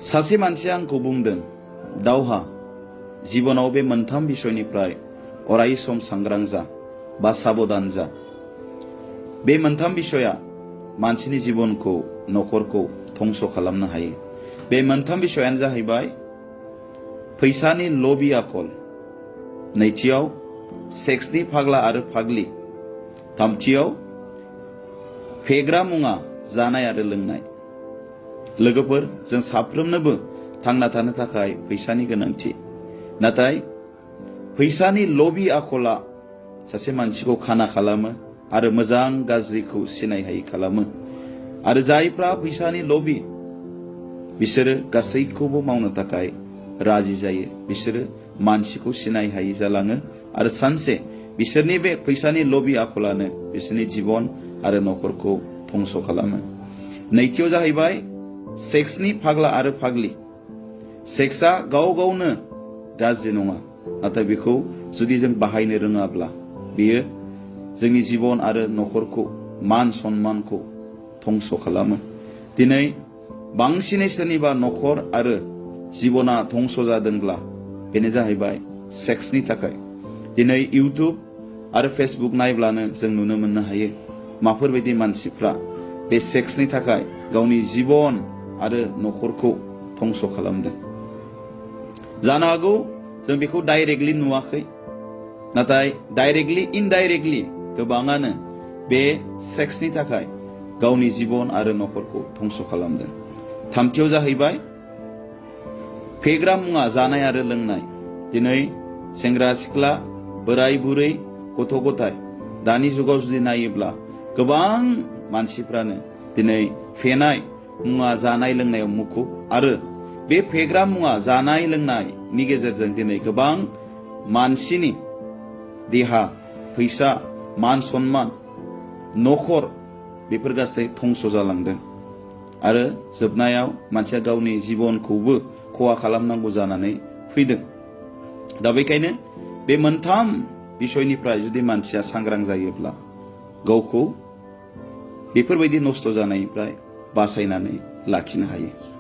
सासे मानसिया आंखौ बुंदों, दावहा जीवनाव बे मोनथाम बिषयनिफ्राय अराय सम सांग्रां जा बा साबधान जा। बे मोनथाम बिषया मानसिनि जीवनखौ नखरखौ धंस खालामनो हायो। बे मोनथाम बिषयानो जाहैबाय फैसानि लबि आखल, नैथियाव सेक्सनि फाग्ला आरो फाग्लि, थामथियाव फेग्रा मुवा जानाय आरो लोंनाय। लोगोफोर, जों साफ्रोमनोबो थांना थानो थाखाय फैसानि गोनांथि, नाथाय फैसानि लबि आखला सासे मानसिखौ खाना खालामो आरो मोजां गाज्रिखौ सिनाय हायै खालामो। आरो जायफ्रा फैसानि लबि, बिसोरो गासैखौबो मावनो थाखाय राजि जायो। बिसोरो मानसिखौ सिनाय हायै जालाङो आरो सानसे बिसोरनि बे फैसानि लबि आखलानो बिसोरनि जीवन आरो नखरखौ धंस खालामो। नैथियाव जाहैबाय सेक्सनि फाग्ला आरो फाग्लि। सेक्सआ गाव गावनो गाज्रि नङा, नाथाय बेखौ जुदि जों बाहायनो रोङाब्ला बेयो जोंनि जीवन आरो नखरखौ, मान सन्मानखौ धंस खालामो। दिनै बांसिनै सोरनिबा नखर आरो जीवना धंस जादोंब्ला बेनो जाहैबाय सेक्सनि थाखाय। दिनै इउट्युब आरो फेसबुक नायब्लानो जों नुनो मोननो हायो माफोरबायदि मानसिफ्रा बे सेक्सनि थाखाय गावनि जीवन आरो नखरखौ धंस खालामदों। जानो हागौ जों बेखौ डाइरेक्टलि नुवाखै, नाथाय डाइरेक्टलि इनडाइरेक्टलि गोबाङानो बे सेक्सनि थाखाय गावनि जीवन आरो नखरखौ धंस खालामदों। थामथियाव जाहैबाय फेग्रा मुवा जानाय आरो लोंनाय। दिनै सेंग्रा सिख्ला, बोराय बुरै, गथ' गथाय दानि जुगाव जुदि नायोब्ला गोबां मानसिफ्रानो दिनै फेनाय मुवा जानाय लोंनायाव मुखुब, आरो बे फेग्रा मुवा जानाय लोंनायनि गेजेरजों दिनै गोबां मानसिनि देहा, फैसा, मान सन्मान, नखर बेफोर गासै धंस जालांदों। आरो जोबनायाव मानसिया गावनि जीवनखौबो खहा खालामनांगौ जानानै फैदों। दा बेखायनो बे मोनथाम बिषयनिफ्राय जुदि मानसिया सांग्रां जायोब्ला गावखौ बेफोरबायदि नष्ट जानायनिफ्राय बासायनानै लाखिनो हायो।